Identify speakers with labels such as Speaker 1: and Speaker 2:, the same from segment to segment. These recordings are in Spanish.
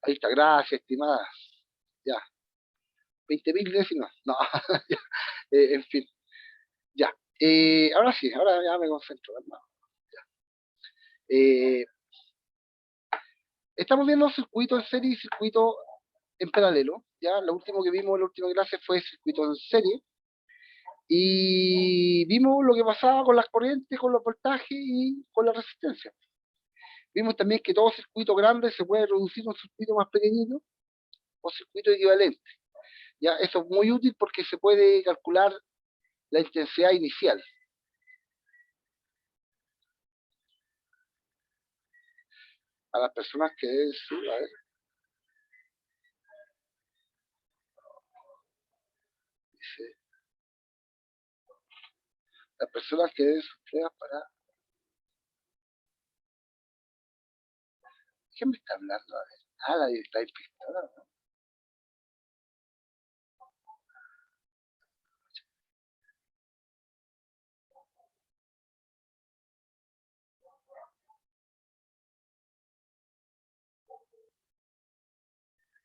Speaker 1: Ahí está, gracias, estimada. Ya, 20.000 décimas. No, ya, en fin, ya. Ahora sí, ahora ya me concentro, hermano. Eh, Estamos viendo circuito en serie y circuito en paralelo. Ya, lo último que vimos en la última clase fue circuito en serie. Y vimos lo que pasaba con las corrientes, con los voltajes y con la resistencia. Vimos también que todo circuito grande se puede reducir a un circuito más pequeñito o circuito equivalente. Ya, eso es muy útil porque se puede calcular la intensidad inicial. A las personas que es, a ver, dice, las personas que es para. ¿Quién me está hablando? A ver. Ah, la inspectora, ¿no?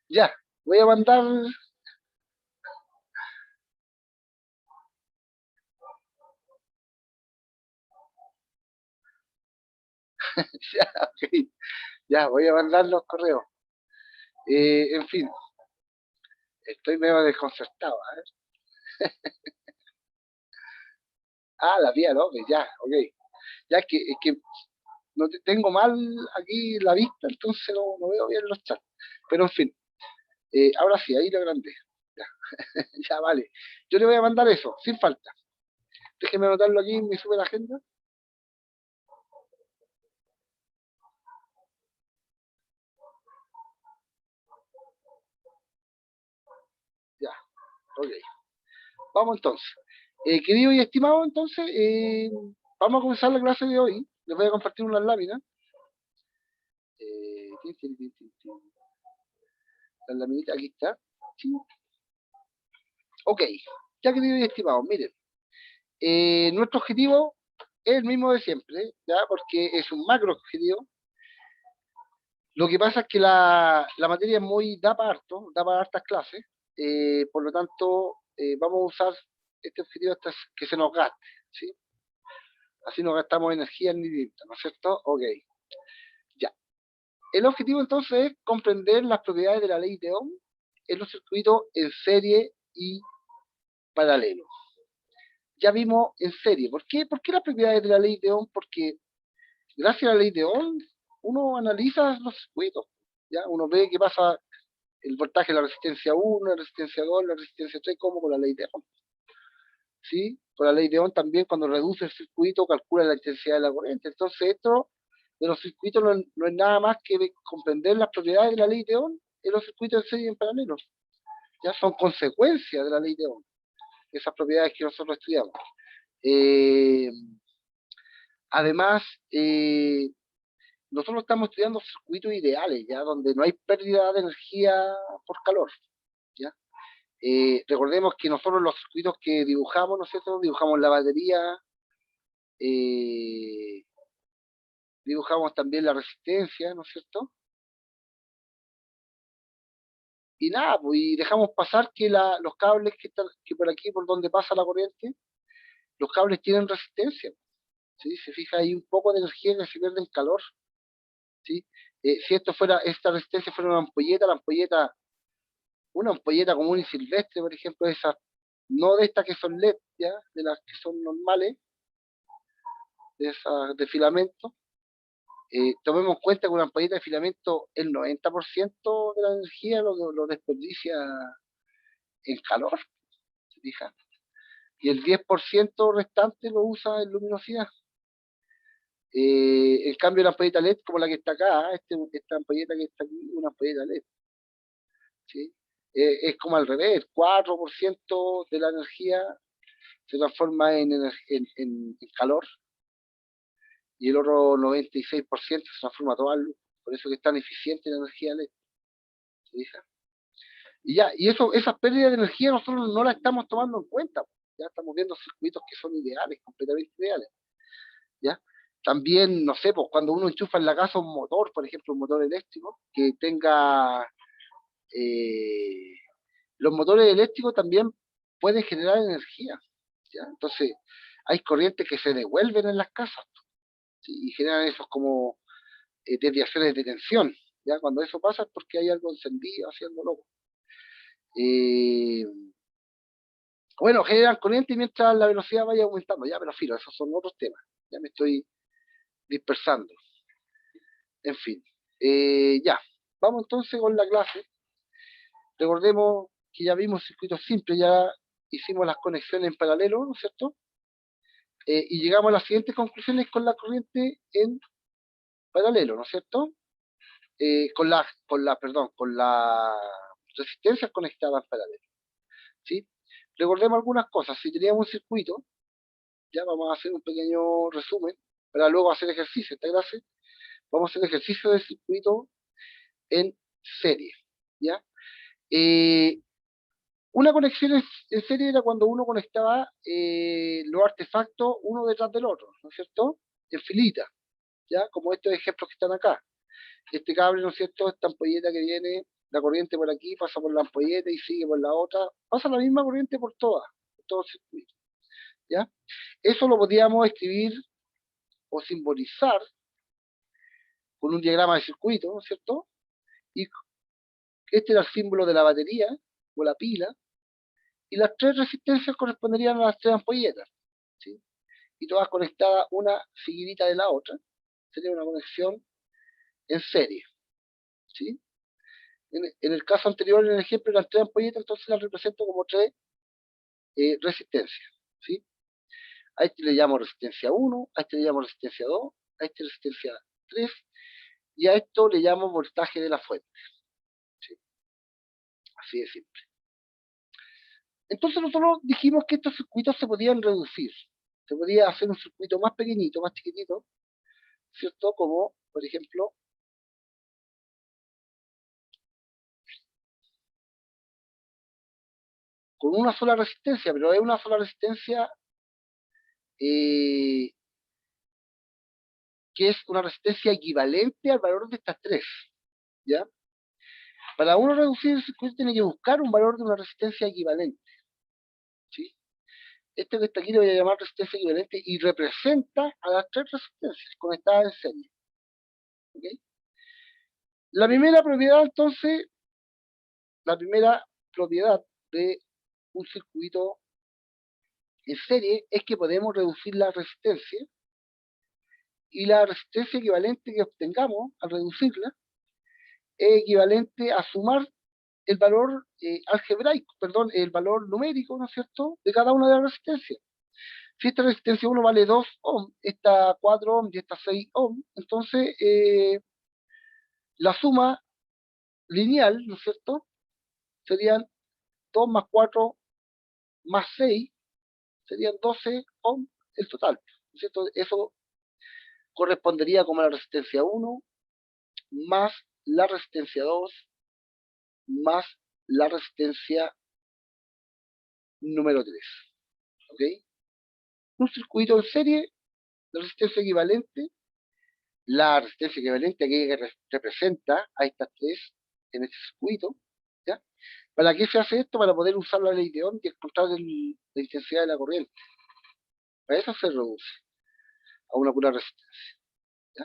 Speaker 1: Ya, voy a mandar. Ya, ok. Ya, voy a mandar los correos. En fin, estoy medio desconcertado. A ver. Ah, la vía López, ya, ok. Ya que no tengo mal aquí la vista, entonces no veo bien los chats. Pero en fin, ahora sí, ahí lo agrandé. Ya, ya vale. Yo le voy a mandar eso, sin falta. Déjeme anotarlo aquí en mi super agenda. Ya, ok. Vamos entonces. Querido y estimado, entonces, vamos a comenzar la clase de hoy. Les voy a compartir unas láminas. Tin, tin, tin, tin. La laminita, aquí está. Sí. Ok, ya querido y estimado, miren. Nuestro objetivo es el mismo de siempre, ¿ya? Porque es un macro objetivo. Lo que pasa es que la materia es muy, da para harto, da para hartas clases. Por lo tanto, vamos a usar este objetivo hasta que se nos gaste, ¿sí? Así no gastamos energía ni tinta, ¿no es cierto? Ok, ya. El objetivo entonces es comprender las propiedades de la ley de Ohm en los circuitos en serie y paralelo. Ya vimos en serie. ¿Por qué? ¿Por qué las propiedades de la ley de Ohm? Porque gracias a la ley de Ohm uno analiza los circuitos. ¿Ya? Uno ve qué pasa el voltaje de la resistencia 1, la resistencia 2, la resistencia 3, como con la ley de Ohm. ¿Sí? Con la ley de Ohm también cuando reduce el circuito calcula la intensidad de la corriente. Entonces esto de los circuitos no es nada más que comprender las propiedades de la ley de Ohm en los circuitos en serie y en paralelo. Ya son consecuencias de la ley de Ohm, esas propiedades que nosotros estudiamos. Eh, Además, nosotros estamos estudiando circuitos ideales, ya donde no hay pérdida de energía por calor. ¿Ya? Recordemos que nosotros los circuitos que dibujamos, ¿no es cierto? Dibujamos la batería, eh, dibujamos también la resistencia, ¿no es cierto? Y nada, pues, y dejamos pasar que los cables que están que por aquí, por donde pasa la corriente, los cables tienen resistencia. ¿Sí? Se fija ahí un poco de energía que se pierde en calor. ¿Sí? Si esta resistencia fuera una ampolleta, una ampolleta común y silvestre, por ejemplo, esas, no de estas que son LED, ¿ya? De las que son normales, de esas de filamento. Tomemos en cuenta que una ampolleta de filamento, el 90% de la energía lo desperdicia en calor, ¿se fija? Y el 10% restante lo usa en luminosidad. En cambio, la ampolleta LED, como la que está acá, esta ampolleta que está aquí, una ampolleta LED, ¿sí? Es como al revés, el 4% de la energía se transforma en calor y el otro 96% se transforma toda en luz. Por eso que es tan eficiente la energía LED. ¿Se fija? Y ya, y esas pérdidas de energía nosotros no las estamos tomando en cuenta. Ya estamos viendo circuitos que son ideales, completamente ideales. ¿Ya? También, no sé, pues cuando uno enchufa en la casa un motor, por ejemplo, un motor eléctrico, que tenga... los motores eléctricos también pueden generar energía, ¿ya? Entonces, hay corrientes que se devuelven en las casas, ¿sí? Y generan esos como desviaciones de tensión, ¿ya? Cuando eso pasa es porque hay algo encendido, haciendo loco. Eh, bueno, generan corriente mientras la velocidad vaya aumentando, ya, pero filo, esos son otros temas, ya me estoy dispersando. En fin, ya, vamos entonces con la clase. Recordemos que ya vimos circuitos simples, ya hicimos las conexiones en paralelo, ¿no es cierto? Y llegamos a las siguientes conclusiones con la corriente en paralelo, ¿no es cierto? Con las resistencias conectadas en paralelo, ¿sí? Recordemos algunas cosas. Si teníamos un circuito, ya vamos a hacer un pequeño resumen para luego hacer ejercicio. Esta clase vamos a hacer ejercicio de circuito en serie, ¿ya? Eh, una conexión en serie era cuando uno conectaba los artefactos uno detrás del otro, ¿no es cierto? En filita, ¿ya? Como estos ejemplos que están acá. Este cable, ¿no es cierto? Esta ampolleta que viene, la corriente por aquí, pasa por la ampolleta y sigue por la otra. Pasa la misma corriente por todas, por todo el circuito, ¿ya? Eso lo podíamos escribir o simbolizar con un diagrama de circuito, ¿no es cierto? Y este era el símbolo de la batería o la pila, y las tres resistencias corresponderían a las tres ampolletas, ¿sí? Y todas conectadas una seguidita de la otra. Sería una conexión en serie, ¿sí? En el caso anterior, en el ejemplo, eran tres ampolletas, entonces las represento como tres resistencias, ¿sí? A este le llamo resistencia 1, a este le llamo resistencia 2, a este resistencia 3, y a esto le llamo voltaje de la fuente, ¿sí? Así de simple. Entonces nosotros dijimos que estos circuitos se podían reducir. Se podía hacer un circuito más pequeñito, más chiquitito, ¿cierto? Como, por ejemplo, con una sola resistencia, pero es una sola resistencia eh, que es una resistencia equivalente al valor de estas tres, ¿ya? Para uno reducir el circuito tiene que buscar un valor de una resistencia equivalente, ¿sí? Este que está aquí lo voy a llamar resistencia equivalente y representa a las tres resistencias conectadas en serie, ¿ok? La primera propiedad, entonces, la primera propiedad de un circuito en serie es que podemos reducir la resistencia, y la resistencia equivalente que obtengamos al reducirla es equivalente a sumar el valor algebraico, perdón, el valor numérico, ¿no es cierto?, de cada una de las resistencias. Si esta resistencia 1 vale 2 ohm, esta 4 ohm y esta 6 ohm, entonces la suma lineal, ¿no es cierto?, serían 2 más 4 más 6, serían 12 ohm el total, ¿no es cierto? Eso correspondería como la resistencia 1 más la resistencia 2 más la resistencia número 3, ¿ok? Un circuito en serie de resistencia equivalente, la resistencia equivalente aquí que representa a estas tres en este circuito, ¿ya? ¿Para qué se hace esto? Para poder usar la ley de Ohm y encontrar la intensidad de la corriente. Para eso se reduce a una pura resistencia, ¿ya?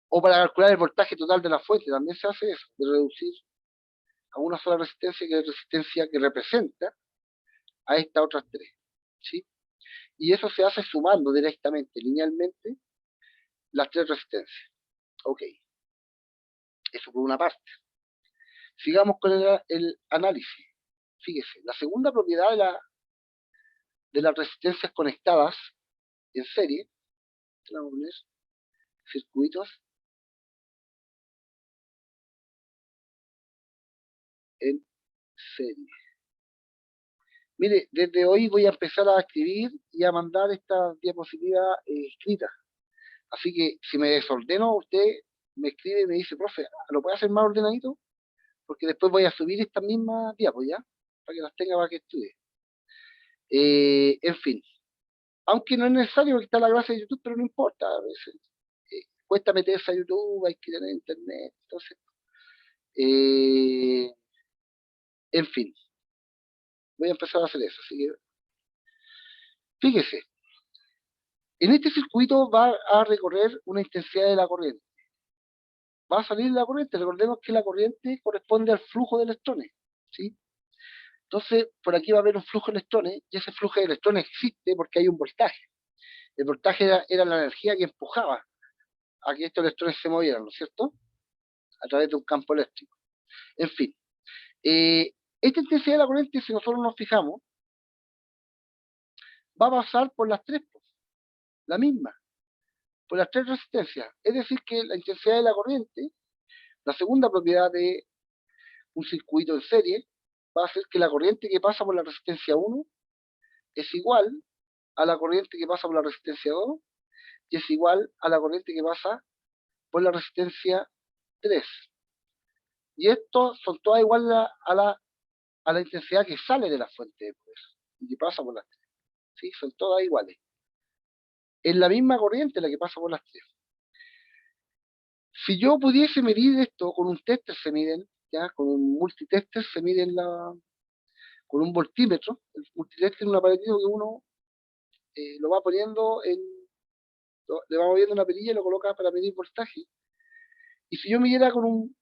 Speaker 1: O para calcular el voltaje total de la fuente, también se hace eso, de reducir a una sola resistencia, que es resistencia que representa a estas otras tres, ¿sí? Y eso se hace sumando directamente, linealmente, las tres resistencias. Ok, eso por una parte. Sigamos con el análisis. Fíjese, la segunda propiedad de las resistencias conectadas en serie, vamos a poner circuitos en serie. Mire, desde hoy voy a empezar a escribir y a mandar esta diapositiva escrita. Así que si me desordeno, usted me escribe y me dice, profe, ¿lo puede hacer más ordenadito? Porque después voy a subir estas mismas diapos, ¿ya? Para que las tenga para que estudie. En fin, Aunque no es necesario porque está la clase de YouTube, pero no importa. A veces cuesta meterse a YouTube, hay que tener internet. Entonces, eh, en fin, voy a empezar a hacer eso. Así que, fíjese, en este circuito va a recorrer una intensidad de la corriente. Va a salir la corriente. Recordemos que la corriente corresponde al flujo de electrones. ¿Sí? Entonces, por aquí va a haber un flujo de electrones, y ese flujo de electrones existe porque hay un voltaje. El voltaje era la energía que empujaba a que estos electrones se movieran, ¿no es cierto? A través de un campo eléctrico. En fin, esta intensidad de la corriente, si nosotros nos fijamos, va a pasar por las tres, la misma, por las tres resistencias. Es decir, que la intensidad de la corriente, la segunda propiedad de un circuito en serie, va a ser que la corriente que pasa por la resistencia 1 es igual a la corriente que pasa por la resistencia 2 y es igual a la corriente que pasa por la resistencia 3. Y estos son todas iguales a la intensidad que sale de la fuente de poder y que pasa por las tres. ¿Sí? Son todas iguales. Es la misma corriente la que pasa por las tres. Si yo pudiese medir esto con un tester, se miden, ya, con un multitester se miden con un voltímetro. El multitester es un aparatito que uno lo va poniendo le va moviendo una perilla y lo coloca para medir voltaje. Y si yo midiera con un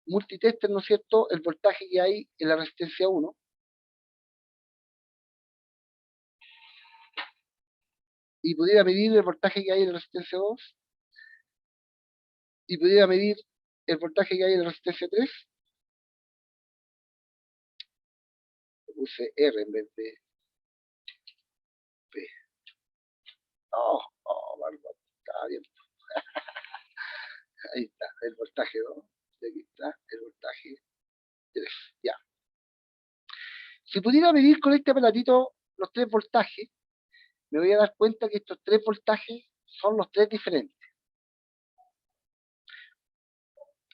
Speaker 1: multitester, ¿no es cierto?, el voltaje que hay en la resistencia 1, y pudiera medir el voltaje que hay en la resistencia 2, y pudiera medir el voltaje que hay en la resistencia 3, puse R en vez de P. Oh, oh, bárbaro, está bien. Ahí está, el voltaje 2. Y aquí está el voltaje 3. Ya. Si pudiera medir con este aparatito los tres voltajes, me voy a dar cuenta que estos tres voltajes son los tres diferentes.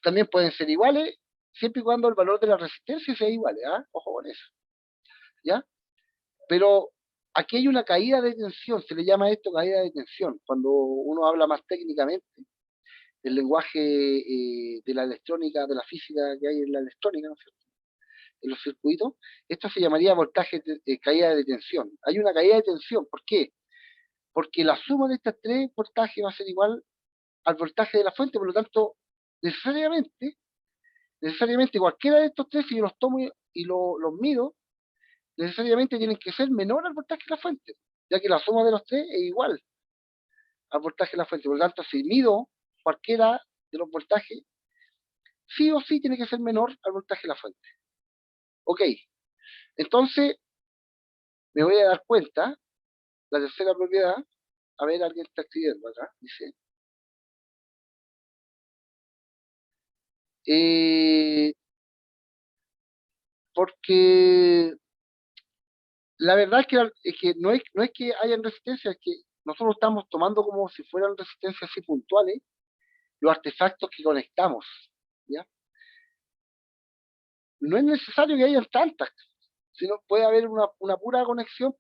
Speaker 1: También pueden ser iguales, siempre y cuando el valor de la resistencia sea igual, ¿ah? Ojo con eso. ¿Ya? Pero aquí hay una caída de tensión, se le llama esto caída de tensión, cuando uno habla más técnicamente, el lenguaje de la electrónica, de la física que hay en la electrónica, ¿no es cierto?, en los circuitos, esto se llamaría voltaje caída de tensión. Hay una caída de tensión, ¿por qué? Porque la suma de estas tres voltajes va a ser igual al voltaje de la fuente, por lo tanto, necesariamente cualquiera de estos tres, si yo los tomo y los mido, necesariamente tienen que ser menor al voltaje de la fuente, ya que la suma de los tres es igual al voltaje de la fuente. Por lo tanto, si mido cualquiera de los voltajes, sí o sí tiene que ser menor al voltaje de la fuente. Ok, entonces me voy a dar cuenta, la tercera propiedad, a ver, alguien está escribiendo acá, dice, porque la verdad es que no es que hayan resistencias, es que nosotros estamos tomando como si fueran resistencias así puntuales los artefactos que conectamos, ¿ya? No es necesario que hayan tantas, sino puede haber una pura conexión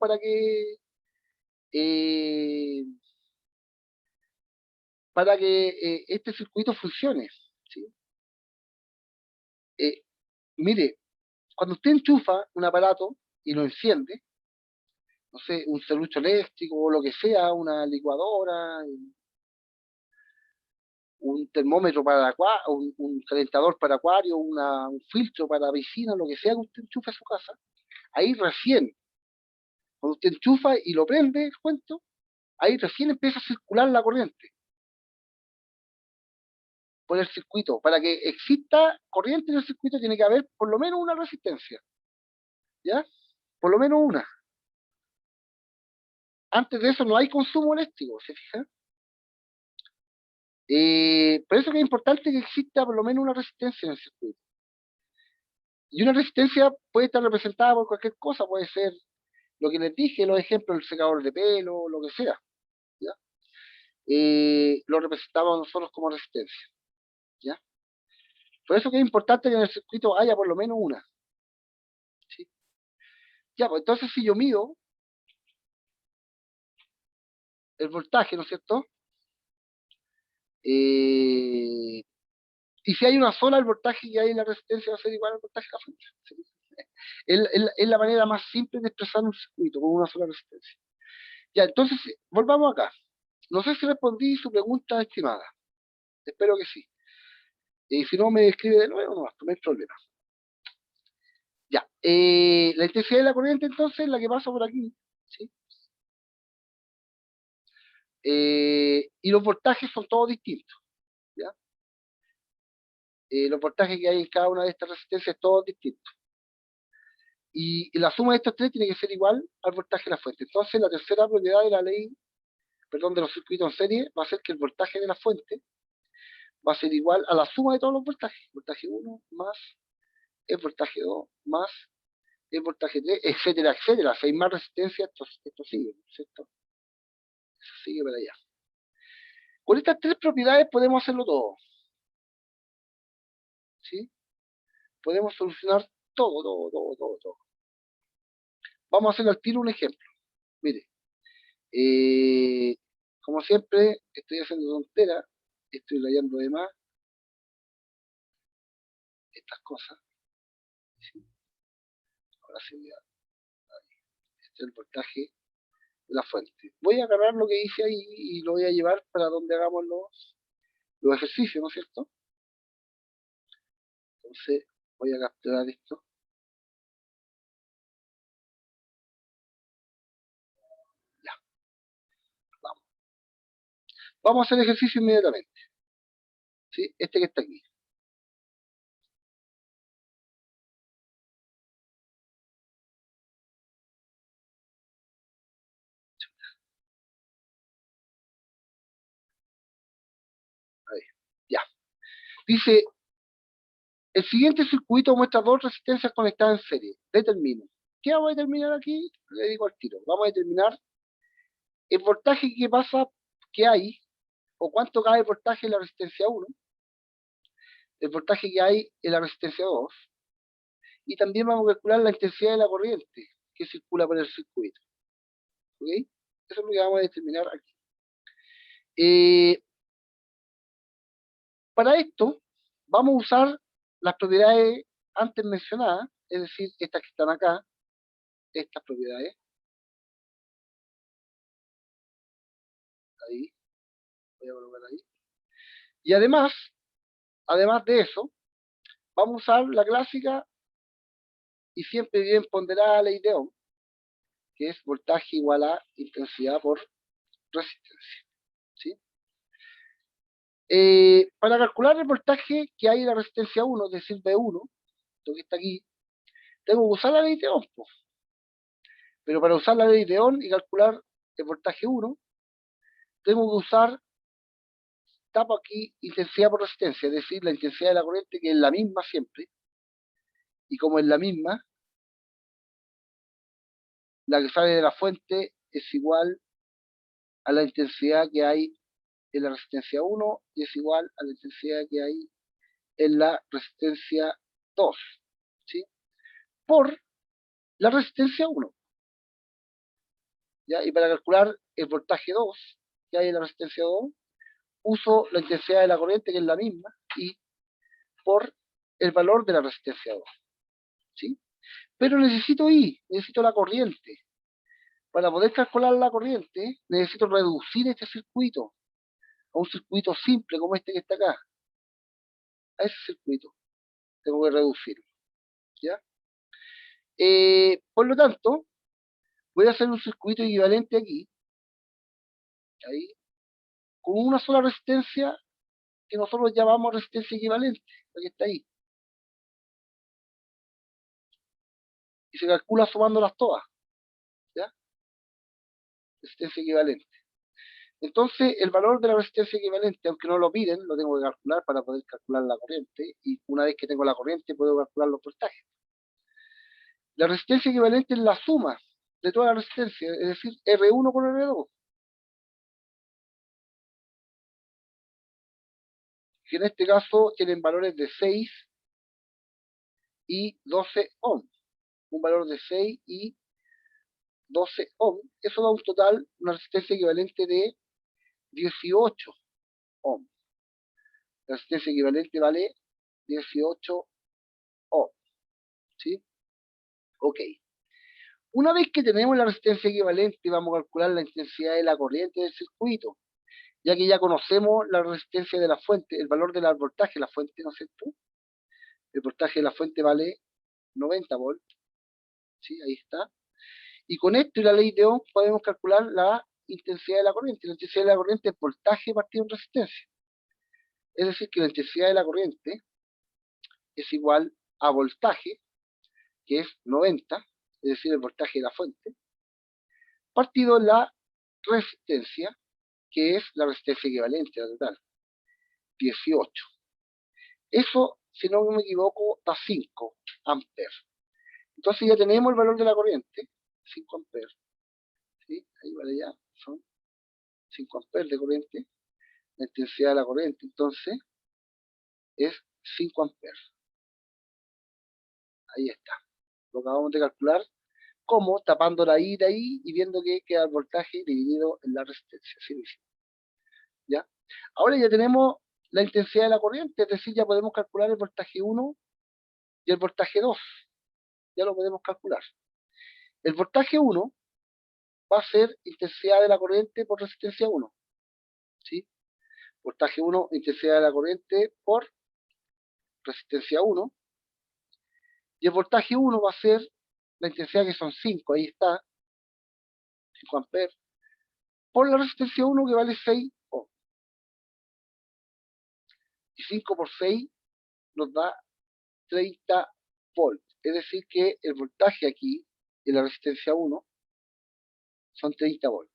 Speaker 1: eh, para que este circuito funcione, ¿sí? Eh, Mire, cuando usted enchufa un aparato y lo enciende, no sé, un serrucho eléctrico o lo que sea, una licuadora, un termómetro para acuario, un calentador para acuario, un filtro para piscina, lo que sea que usted enchufe a su casa, ahí recién, cuando usted enchufa y lo prende, el cuento, ahí recién empieza a circular la corriente por el circuito. Para que exista corriente en el circuito tiene que haber por lo menos una resistencia, ¿ya? Por lo menos una. Antes de eso no hay consumo eléctrico, ¿se fija? Por eso que es importante que exista por lo menos una resistencia en el circuito. Y una resistencia puede estar representada por cualquier cosa, puede ser lo que les dije, los ejemplos, el secador de pelo, lo que sea, ¿ya? Lo representamos nosotros como resistencia, ¿ya? Por eso que es importante que en el circuito haya por lo menos una, ¿sí? Ya, pues entonces si yo mido el voltaje, ¿no es cierto? Y si hay una sola, el voltaje que hay en la resistencia va a ser igual al voltaje de la fuente. ¿Sí? Es la manera más simple de expresar un circuito con una sola resistencia. Ya, entonces, volvamos acá. No sé si respondí su pregunta, estimada. Espero que sí. Y si no, me escribe de nuevo, no hay problema. Ya, la intensidad de la corriente, entonces, la que pasa por aquí, ¿sí? Y los voltajes son todos distintos, ¿ya? Los voltajes que hay en cada una de estas resistencias, todos distintos. Y la suma de estos tres tiene que ser igual al voltaje de la fuente. Entonces, la tercera propiedad de la ley, perdón, de los circuitos en serie, va a ser que el voltaje de la fuente va a ser igual a la suma de todos los voltajes. Voltaje 1 más el voltaje 2 más el voltaje 3, etcétera, etcétera. Si hay más resistencia, esto sigue, ¿cierto? Eso sigue para allá. Con estas tres propiedades podemos hacerlo todo. ¿Sí? Podemos solucionar todo. Vamos a hacer al tiro un ejemplo. Mire, como siempre, estoy haciendo tontera, estoy rayando de más estas cosas. ¿Sí? Ahora sí, mira, este es el voltaje de la fuente. Voy a agarrar lo que hice ahí y lo voy a llevar para donde hagamos los ejercicios, ¿no es cierto? Entonces, voy a capturar esto. Ya, vamos. Vamos a hacer el ejercicio inmediatamente. ¿Sí? Este que está aquí. Ahí. Ya. Dice, el siguiente circuito muestra dos resistencias conectadas en serie. Determino. ¿Qué vamos a determinar aquí? Le digo al tiro. Vamos a determinar el voltaje que pasa, que hay, o cuánto cae el voltaje en la resistencia 1, el voltaje que hay en la resistencia 2, y también vamos a calcular la intensidad de la corriente que circula por el circuito. ¿Ok? Eso es lo que vamos a determinar aquí. Para esto, vamos a usar las propiedades antes mencionadas, es decir, estas que están acá, estas propiedades, ahí, voy a colocar ahí. Y además de eso, vamos a usar la clásica y siempre bien ponderada ley de Ohm, que es voltaje igual a intensidad por resistencia. ¿Sí? Para calcular el voltaje que hay en la resistencia 1, es decir, B1, lo que está aquí, tengo que usar la ley de Ohm. Pero para usar la ley de Ohm y calcular el voltaje 1, tengo que usar, tapo aquí, intensidad por resistencia, es decir, la intensidad de la corriente, que es la misma siempre. Y como es la misma, la que sale de la fuente es igual a la intensidad que hay en la resistencia 1 y es igual a la intensidad que hay en la resistencia 2, ¿sí? Por la resistencia 1, ¿ya? Y para calcular el voltaje 2 que hay en la resistencia 2, uso la intensidad de la corriente, que es la misma, y por el valor de la resistencia 2, ¿sí? Pero necesito la corriente. Para poder calcular la corriente, necesito reducir este circuito a un circuito simple como este que está acá. A ese circuito tengo que reducirlo, ¿ya? Por lo tanto, voy a hacer un circuito equivalente aquí, ahí, con una sola resistencia que nosotros llamamos resistencia equivalente, la que está ahí. Y se calcula sumándolas todas, ¿ya? Resistencia equivalente. Entonces, el valor de la resistencia equivalente, aunque no lo piden, lo tengo que calcular para poder calcular la corriente, y una vez que tengo la corriente puedo calcular los voltajes. La resistencia equivalente es la suma de toda la resistencia, es decir, R1 con R2, que en este caso tienen valores de 6 y 12 ohms. Un valor de 6 y 12 ohm, eso da un total, una resistencia equivalente de 18 ohm. La resistencia equivalente vale 18 ohm, ¿sí? Ok. Una vez que tenemos la resistencia equivalente, vamos a calcular la intensidad de la corriente del circuito, ya que ya conocemos la resistencia de la fuente, el valor del voltaje de la fuente, ¿no es cierto? El voltaje de la fuente vale 90 volts, ¿sí? Ahí está. Y con esto y la ley de Ohm podemos calcular la intensidad de la corriente. La intensidad de la corriente es voltaje partido en resistencia. Es decir, que la intensidad de la corriente es igual a voltaje, que es 90, es decir, el voltaje de la fuente, partido en la resistencia, que es la resistencia equivalente a la total, 18. Eso, si no me equivoco, da 5 amperes. Entonces ya tenemos el valor de la corriente, 5 amperes. ¿Sí? Ahí vale ya, son 5 amperes de corriente. La intensidad de la corriente, entonces, es 5 amperes. Ahí está. Lo acabamos de calcular como tapando la I de ahí y viendo que queda el voltaje dividido en la resistencia. ¿Sí? ¿Ya? Ahora ya tenemos la intensidad de la corriente, es decir, ya podemos calcular el voltaje 1 y el voltaje 2. Ya lo podemos calcular. El voltaje 1 va a ser intensidad de la corriente por resistencia 1. ¿Sí? Voltaje 1, intensidad de la corriente por resistencia 1. Y el voltaje 1 va a ser la intensidad que son 5, ahí está, 5 amperes, por la resistencia 1 que vale 6 ohm. Y 5 por 6 nos da 30 volts. Es decir que el voltaje aquí en la resistencia 1 son 30 volts.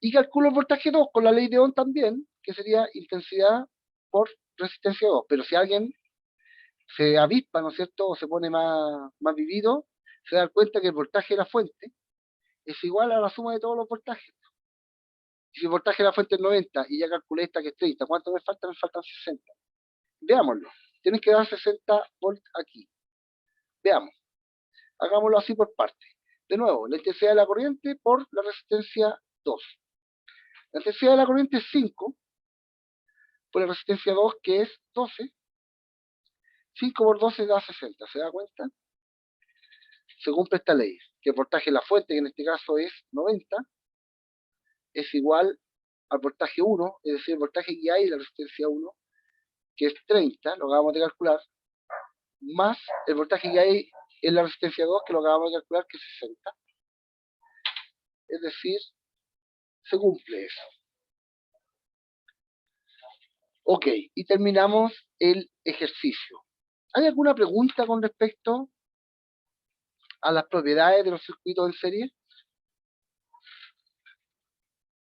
Speaker 1: Y calculo el voltaje 2 con la ley de Ohm también, que sería intensidad por resistencia 2. Pero si alguien se avispa, ¿no es cierto?, o se pone más vivido, se da cuenta que el voltaje de la fuente es igual a la suma de todos los voltajes. Y si el voltaje de la fuente es 90 y ya calculé esta que es 30, ¿cuánto me falta? Me faltan 60. Veámoslo. Tienes que dar 60 volts aquí. Veamos. Hagámoslo así por partes. De nuevo, la intensidad de la corriente por la resistencia 2. La intensidad de la corriente es 5 por la resistencia 2, que es 12. 5 por 12 da 60. ¿Se da cuenta? Se cumple esta ley. Que el voltaje de la fuente, que en este caso es 90, es igual al voltaje 1, es decir, el voltaje que hay en la resistencia 1, que es 30, lo acabamos de calcular, más el voltaje que hay en la resistencia 2, que lo acabamos de calcular, que es 60. Es decir, se cumple eso. Ok, y terminamos el ejercicio. ¿Hay alguna pregunta con respecto a las propiedades de los circuitos en serie?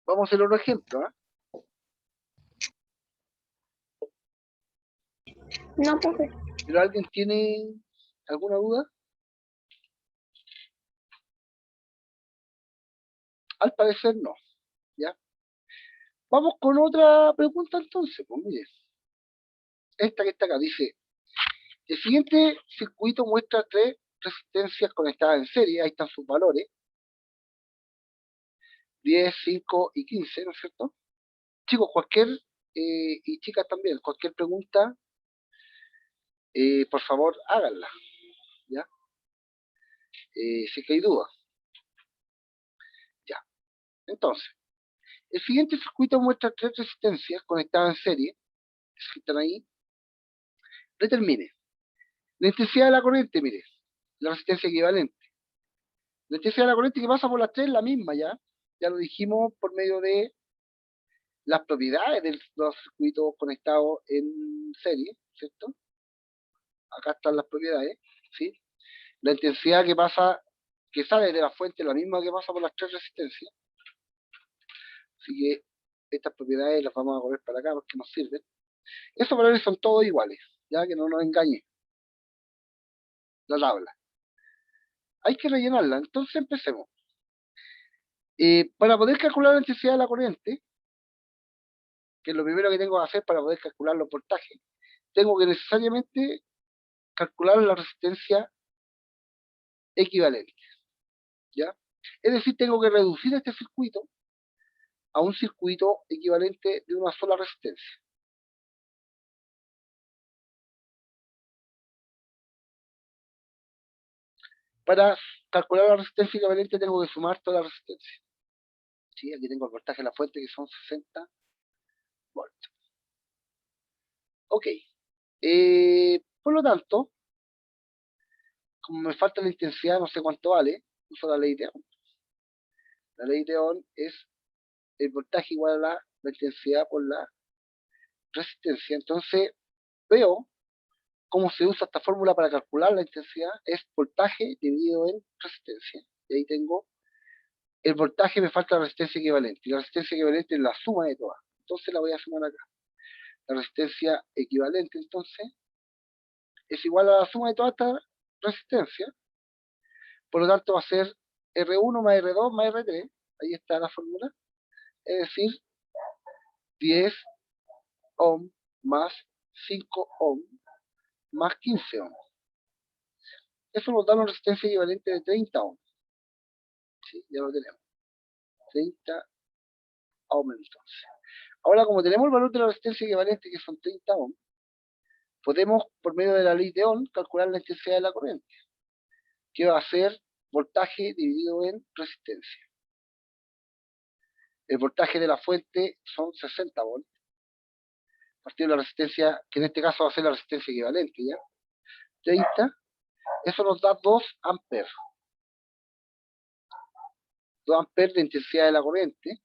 Speaker 1: Vamos a hacer otro ejemplo.
Speaker 2: No, profe.
Speaker 1: ¿Pero alguien tiene alguna duda? Al parecer no. ¿Ya? Vamos con otra pregunta entonces. Pues mire, esta que está acá dice, el siguiente circuito muestra 3 resistencias conectadas en serie, ahí están sus valores, 10, 5 y 15, ¿no es cierto? Chicos, y chicas también, cualquier pregunta, por favor, háganla, ¿ya? Si que hay dudas. Ya. Entonces, el siguiente circuito muestra 3 resistencias conectadas en serie, que están ahí. Determine la intensidad de la corriente, mire, la resistencia equivalente. La intensidad de la corriente que pasa por las 3 es la misma, ya lo dijimos por medio de las propiedades de los circuitos conectados en serie, ¿cierto? Acá están las propiedades, ¿sí? La intensidad que sale de la fuente es la misma que pasa por las 3 resistencias. Así que estas propiedades las vamos a poner para acá porque nos sirven. Esos valores son todos iguales, ya que no nos engañe la tabla. Hay que rellenarla, entonces empecemos. Para poder calcular la intensidad de la corriente, que es lo primero que tengo que hacer para poder calcular los voltajes, tengo que necesariamente calcular la resistencia equivalentes. ¿Ya? Es decir, tengo que reducir este circuito a un circuito equivalente de una sola resistencia. Para calcular la resistencia equivalente tengo que sumar toda la resistencia. ¿Sí? Aquí tengo el voltaje de la fuente que son 60 volts. Ok. Por lo tanto, como me falta la intensidad, no sé cuánto vale, uso la ley de Ohm. La ley de Ohm es el voltaje igual a la intensidad por la resistencia. Entonces, veo cómo se usa esta fórmula para calcular la intensidad. Es voltaje dividido en resistencia. Y ahí tengo el voltaje, me falta la resistencia equivalente. Y la resistencia equivalente es la suma de todas. Entonces la voy a sumar acá. La resistencia equivalente, entonces, es igual a la suma de toda esta resistencia. Por lo tanto, va a ser R1 más R2 más R3. Ahí está la fórmula. Es decir, 10 ohm más 5 ohm más 15 ohm. Eso nos da una resistencia equivalente de 30 ohm. ¿Sí? Ya lo tenemos. 30 ohm entonces. Ahora, como tenemos el valor de la resistencia equivalente, que son 30 ohm, podemos, por medio de la ley de Ohm, calcular la intensidad de la corriente, que va a ser voltaje dividido en resistencia. El voltaje de la fuente son 60 volts, partido de la resistencia, que en este caso va a ser la resistencia equivalente, ¿ya? 30, eso nos da 2 amperes. 2 amperes de intensidad de la corriente,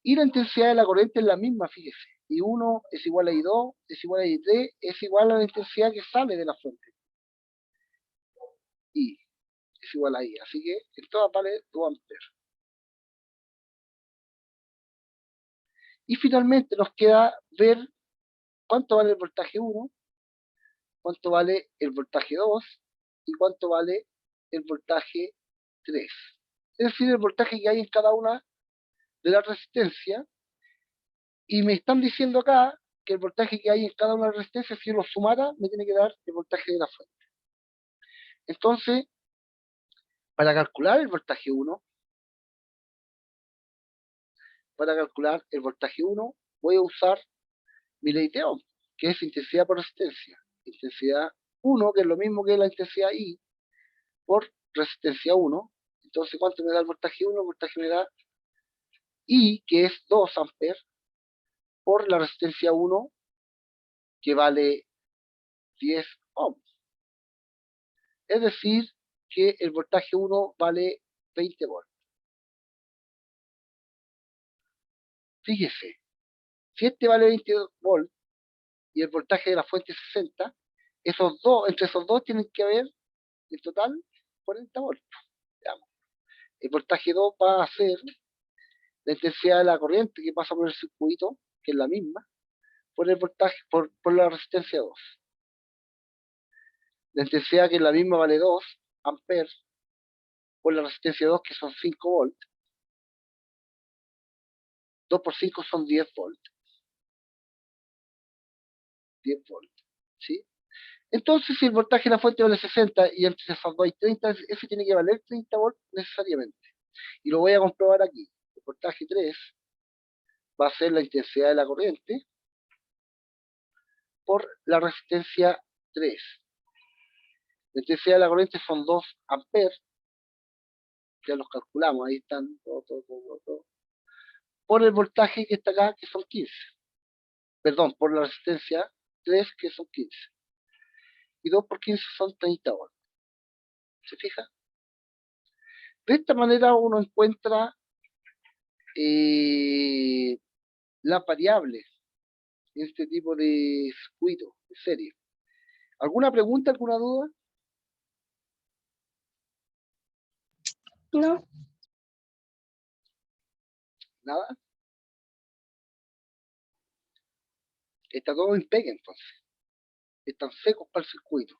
Speaker 1: y la intensidad de la corriente es la misma, fíjese. I1 es igual a I2, es igual a I3, es igual a la intensidad que sale de la fuente. I es igual a I, así que en todas vale 2 amperes. Y finalmente nos queda ver cuánto vale el voltaje 1, cuánto vale el voltaje 2 y cuánto vale el voltaje 3. Es decir, el voltaje que hay en cada una de las resistencias. Y me están diciendo acá que el voltaje que hay en cada una de las resistencias, si yo lo sumara, me tiene que dar el voltaje de la fuente. Entonces, para calcular el voltaje 1, voy a usar mi ley de Ohm, que es intensidad por resistencia. Intensidad 1, que es lo mismo que la intensidad I, por resistencia 1. Entonces, ¿cuánto me da el voltaje 1? El voltaje me da I, que es 2 amperes, por la resistencia 1, que vale 10 ohms. Es decir, que el voltaje 1 vale 20 volts. Fíjese, si este vale 20 volts y el voltaje de la fuente es 60, entre esos dos tienen que haber en total 40 volts. Veamos. El voltaje 2 va a ser la intensidad de la corriente que pasa por el circuito, que es la misma, por el voltaje, por la resistencia 2. La intensidad que es la misma vale 2 amperes por la resistencia 2, que son 5 volts. 2 por 5 son 10 volts. 10 volts. ¿Sí? Entonces, si el voltaje de la fuente vale 60 y entre esos dos hay 30, ese tiene que valer 30 volts necesariamente. Y lo voy a comprobar aquí. El voltaje 3 va a ser la intensidad de la corriente por la resistencia 3. La intensidad de la corriente son 2 amperes. Ya los calculamos, ahí están todo. Por el voltaje que está acá, que son 15. Perdón, por la resistencia 3, que son 15. Y 2 por 15 son 30 volts. ¿Se fija? De esta manera uno encuentra las variables en este tipo de circuito, de serie. ¿Alguna pregunta, alguna duda?
Speaker 2: No.
Speaker 1: ¿Nada? Está todo en pegue entonces. Están secos para el circuito.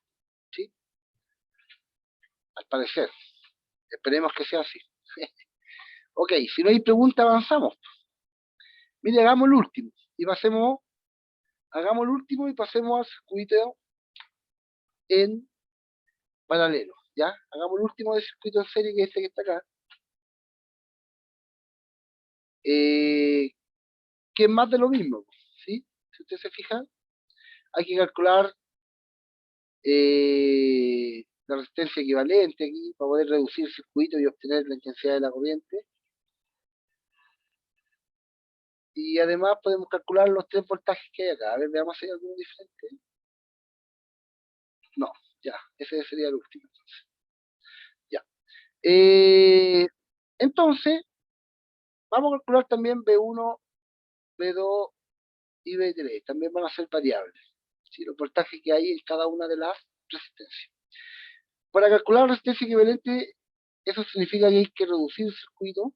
Speaker 1: ¿Sí? Al parecer. Esperemos que sea así. Ok, si no hay pregunta, avanzamos. Mire, hagamos el último. Hagamos el último y pasemos al circuito en paralelo. ¿ya? Hagamos el último de circuito en serie, que es este que está acá. Que es más de lo mismo, ¿sí? Si usted se fija, hay que calcular la resistencia equivalente aquí para poder reducir el circuito y obtener la intensidad de la corriente. Y además podemos calcular los 3 voltajes que hay acá. A ver, veamos si hay alguno diferente. No, ya, ese sería el último. Entonces, ya. Entonces, vamos a calcular también B1, B2 y B3. También van a ser variables, ¿sí? Los voltajes que hay en cada una de las resistencias. Para calcular la resistencia equivalente, eso significa que hay que reducir el circuito.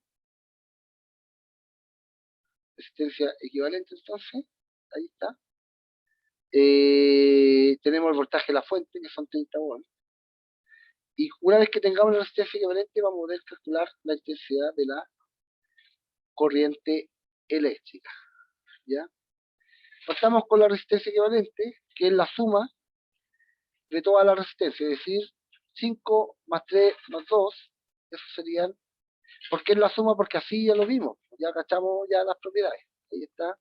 Speaker 1: Resistencia equivalente, entonces, ahí está. Tenemos el voltaje de la fuente, que son 30 volts. Y una vez que tengamos la resistencia equivalente, vamos a poder calcular la intensidad de la corriente eléctrica, ¿ya? Pasamos con la resistencia equivalente, que es la suma de toda la resistencia, es decir, 5 más 3 más 2, eso serían. ¿Por qué es la suma? Porque así ya lo vimos, ya cachamos ya las propiedades. Ahí está,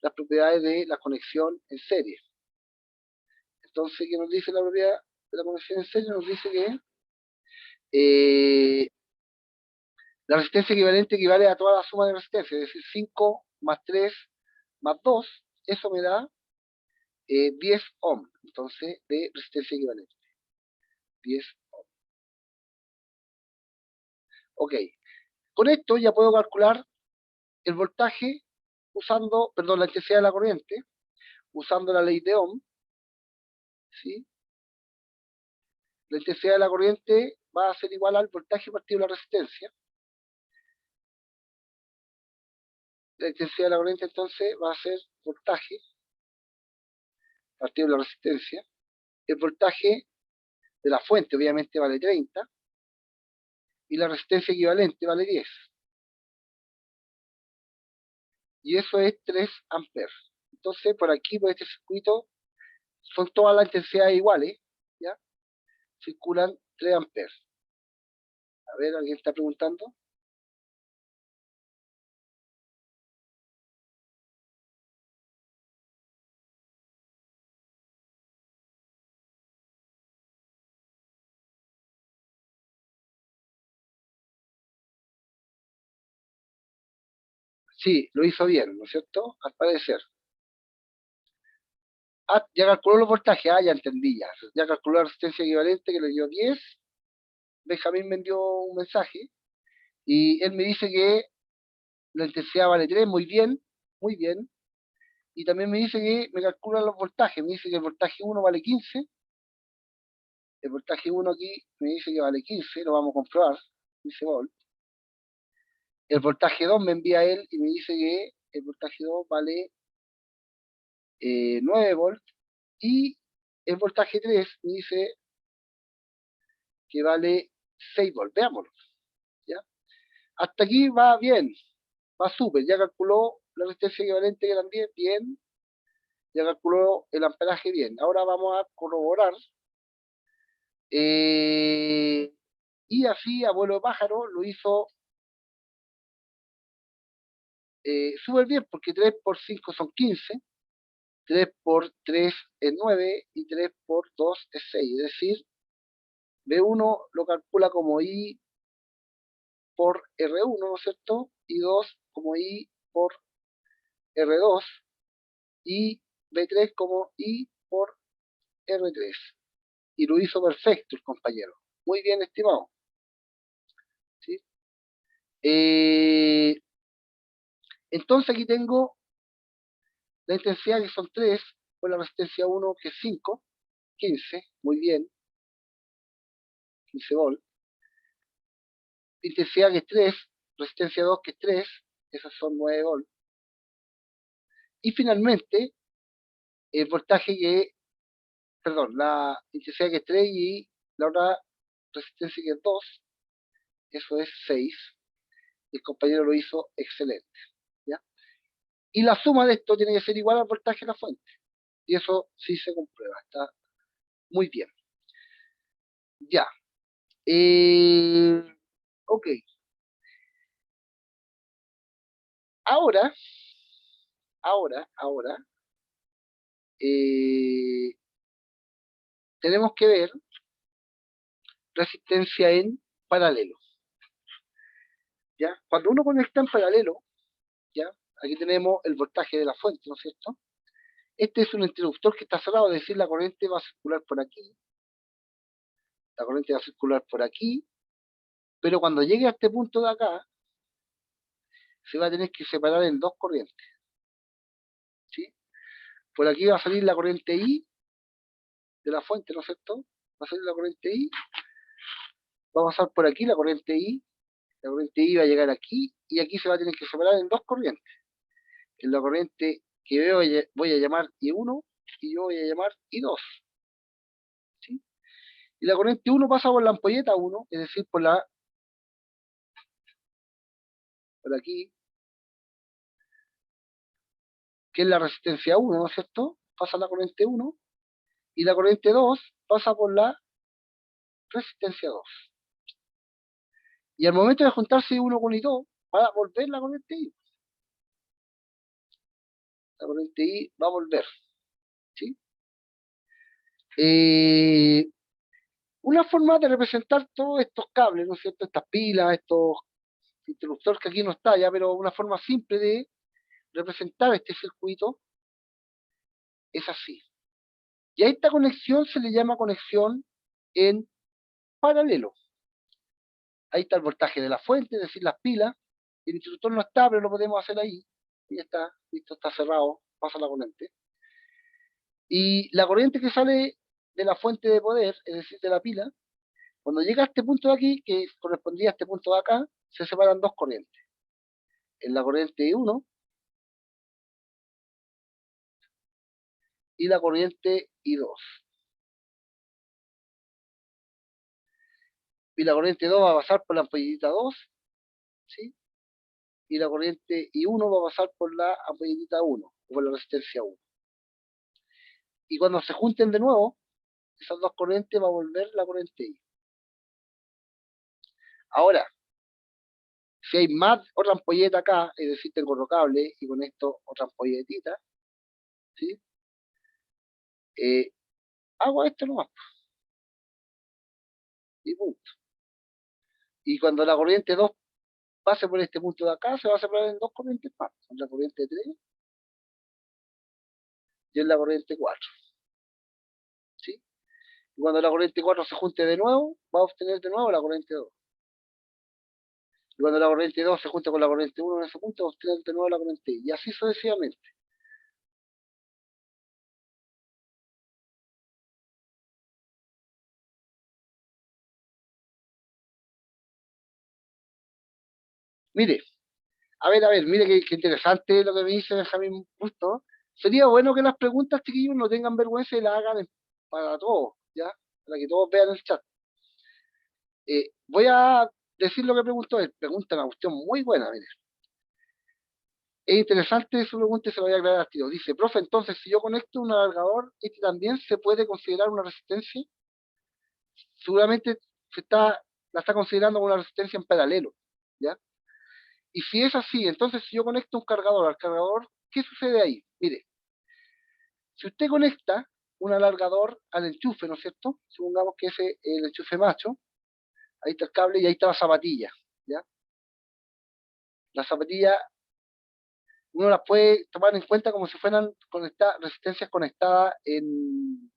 Speaker 1: las propiedades de la conexión en serie. Entonces, ¿qué nos dice la propiedad de la conexión en serie? Nos dice que la resistencia equivalente equivale a toda la suma de resistencia, es decir, 5 más 3 más 2, eso me da 10 ohms, entonces, de resistencia equivalente. 10 ohms. Ok, con esto ya puedo calcular el voltaje usando, perdón, la intensidad de la corriente, usando la ley de Ohm, ¿sí? La intensidad de la corriente va a ser igual al voltaje partido la resistencia. La intensidad de la corriente entonces va a ser voltaje partido la resistencia. El voltaje de la fuente obviamente vale 30 y la resistencia equivalente vale 10. Y eso es 3 amperes. Entonces, por aquí, por este circuito, son todas las intensidades iguales, ¿ya? Circulan 3 amperes. A ver, ¿alguien está preguntando? Sí, lo hizo bien, ¿no es cierto? Al parecer. Ah, ya calculó los voltajes, ya entendí ya. Ya calculó la resistencia equivalente que le dio 10. Benjamín me envió un mensaje y él me dice que la intensidad vale 3, muy bien, muy bien. Y también me dice que me calculan los voltajes, me dice que el voltaje 1 vale 15. El voltaje 1 aquí me dice que vale 15, lo vamos a comprobar, 15 volt. El voltaje 2 me envía él y me dice que el voltaje 2 vale 9 volt. Y el voltaje 3 me dice que vale 6 volt. Veámoslo, ¿ya? Hasta aquí va bien, va súper. Ya calculó la resistencia equivalente que también, bien. Ya calculó el amperaje, bien. Ahora vamos a corroborar. Y así, abuelo de pájaro lo hizo súper bien, porque 3 por 5 son 15, 3 por 3 es 9 y 3 por 2 es 6. Es decir, B1 lo calcula como I por R1, ¿no es cierto? Y 2 como I por R2 y B3 como I por R3. Y lo hizo perfecto el compañero. Muy bien, estimado. ¿Sí? Eh, entonces aquí tengo la intensidad que son 3, por la resistencia 1 que es 5, 15, muy bien, 15 volt. Intensidad que es 3, resistencia 2 que es 3, esas son 9 volt. Y finalmente, el voltaje que, perdón, la intensidad que es 3 y la otra resistencia que es 2, eso es 6. El compañero lo hizo excelente, ¿ya? Y la suma de esto tiene que ser igual al voltaje de la fuente. Y eso sí se comprueba, está muy bien. Ya. Ok. Ahora, ahora, eh, tenemos que ver resistencia en paralelo, ¿ya? Cuando uno conecta en paralelo, ¿ya? Aquí tenemos el voltaje de la fuente, ¿no es cierto? Este es un interruptor que está cerrado, es decir, la corriente va a circular por aquí, la corriente va a circular por aquí, pero cuando llegue a este punto de acá, se va a tener que separar en dos corrientes, ¿sí? Por aquí va a salir la corriente I de la fuente, ¿no es cierto? Va a salir la corriente I, va a pasar por aquí la corriente I va a llegar aquí, y aquí se va a tener que separar en dos corrientes. En la corriente que veo voy a llamar I1 y yo voy a llamar I2, ¿sí? Y la corriente 1 pasa por la ampolleta 1, es decir, por aquí, que es la resistencia 1, ¿no es cierto? Pasa la corriente 1, y la corriente 2 pasa por la resistencia 2. Y al momento de juntarse I1 con I2, va a volver la corriente I. La corriente I va a volver, ¿sí? Eh, una forma de representar todos estos cables, ¿no es cierto? Estas pilas, estos interruptores que aquí no está ya, pero una forma simple de representar este circuito es así. Y a esta conexión se le llama conexión en paralelo. Ahí está el voltaje de la fuente, es decir, las pilas. El interruptor no está, pero lo podemos hacer ahí. Y ya está, listo, está cerrado, pasa la corriente. Y la corriente que sale de la fuente de poder, es decir, de la pila, cuando llega a este punto de aquí, que correspondía a este punto de acá, se separan dos corrientes. En la corriente I1 y la corriente I2. Y la corriente 2 va a pasar por la ampolleta 2, ¿sí? Y la corriente I1 va a pasar por la ampolleta 1, o por la resistencia 1. Y cuando se junten de nuevo, esas dos corrientes va a volver la corriente I. Ahora, si hay más otra ampolleta acá, es decir, tengo otro cable y con esto otra ampolletita, ¿sí? Hago esto nomás, y punto. Y cuando la corriente 2 pase por este punto de acá, se va a separar en dos corrientes más, en la corriente 3 y en la corriente 4, ¿sí? Y cuando la corriente 4 se junte de nuevo, va a obtener de nuevo la corriente 2. Y cuando la corriente 2 se junte con la corriente 1 en ese punto, va a obtener de nuevo la corriente I. Y así sucesivamente. Mire, a ver, mire qué interesante lo que me dice Benjamín Busto. Sería bueno que las preguntas, chiquillos, no tengan vergüenza y las hagan para todos, ¿ya? Para que todos vean el chat. Voy a decir lo que preguntó él. Pregunta una cuestión muy buena, mire. Es interesante su pregunta y se lo voy a aclarar al tiro. Dice, profe, entonces, si yo conecto un alargador, ¿este también se puede considerar una resistencia? Seguramente la está considerando una resistencia en paralelo, ¿ya? Y si es así, entonces si yo conecto un cargador al cargador, ¿qué sucede ahí? Mire, si usted conecta un alargador al enchufe, ¿no es cierto? Supongamos que ese es el enchufe macho, ahí está el cable y ahí está la zapatilla, ¿ya? La zapatilla uno las puede tomar en cuenta como si fueran resistencias conectadas en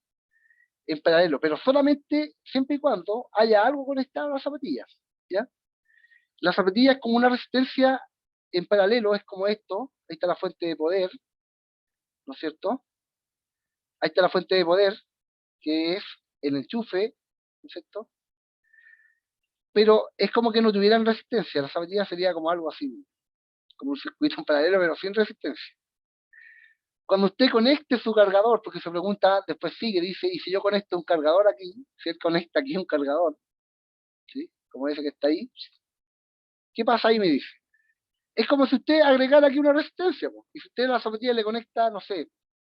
Speaker 1: paralelo, pero solamente siempre y cuando haya algo conectado a las zapatillas, ¿ya? La zapatilla es como una resistencia en paralelo, es como esto, ahí está la fuente de poder, ¿no es cierto? Ahí está la fuente de poder, que es el enchufe, ¿no es cierto? Pero es como que no tuvieran resistencia, la zapatilla sería como algo así, como un circuito en paralelo, pero sin resistencia. Cuando usted conecte su cargador, porque se pregunta, después sigue, dice, ¿y si yo conecto un cargador aquí? Si él conecta aquí un cargador, ¿sí? Como ese que está ahí, ¿qué pasa ahí? Me dice. Es como si usted agregara aquí una resistencia, po. Y si usted a la zapatilla le conecta, no sé,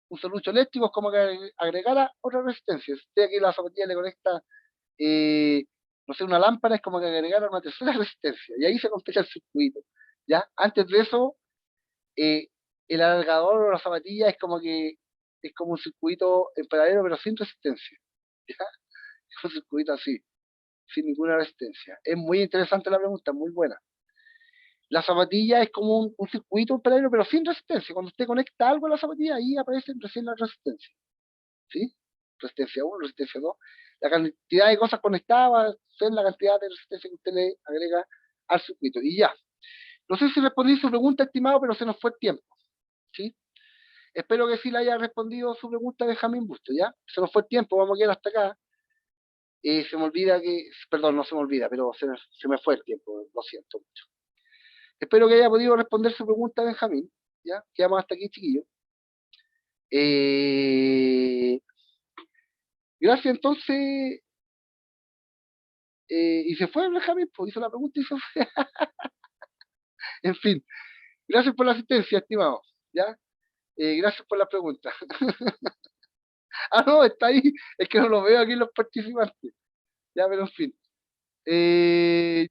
Speaker 1: un serrucho eléctrico, es como que agregara otra resistencia. Si usted aquí a la zapatilla le conecta no sé, una lámpara, es como que agregaran una tercera resistencia, y ahí se completa el circuito, ¿ya? Antes de eso, el alargador o la zapatilla es como que es como un circuito en paralelo, pero sin resistencia, ¿ya? Es un circuito así, sin ninguna resistencia. Es muy interesante la pregunta, muy buena. La zapatilla es como un circuito en paralelo, pero sin resistencia. Cuando usted conecta algo a la zapatilla, ahí aparece recién la resistencia, ¿sí? Resistencia 1, resistencia 2. La cantidad de cosas conectadas va a ser la cantidad de resistencia que usted le agrega al circuito. Y ya. No sé si respondí su pregunta, estimado, pero se nos fue el tiempo, ¿sí? Espero que sí le haya respondido su pregunta, Benjamín Busto, ¿ya? Se nos fue el tiempo, vamos a quedar hasta acá. Se me olvida que, perdón, no se me olvida, pero se me fue el tiempo, lo siento mucho. Espero que haya podido responder su pregunta, Benjamín, ¿ya? Quedamos hasta aquí, chiquillos. Gracias, entonces. Y se fue Benjamín, pues hizo la pregunta y se fue. En fin, gracias por la asistencia, estimado, ¿ya? Gracias por la pregunta. Ah, no, está ahí, es que no lo veo aquí en los participantes. Ya, pero en fin.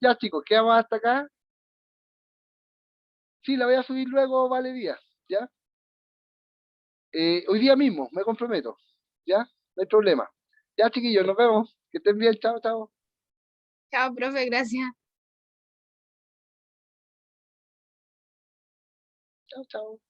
Speaker 1: Ya, chicos, quedamos hasta acá. Sí, la voy a subir luego, vale día, ¿ya? Hoy día mismo, me comprometo, ¿ya? No hay problema. Ya, chiquillos, nos vemos. Que estén bien, chao, chao.
Speaker 2: Chao, profe, gracias.
Speaker 1: Chao, chao.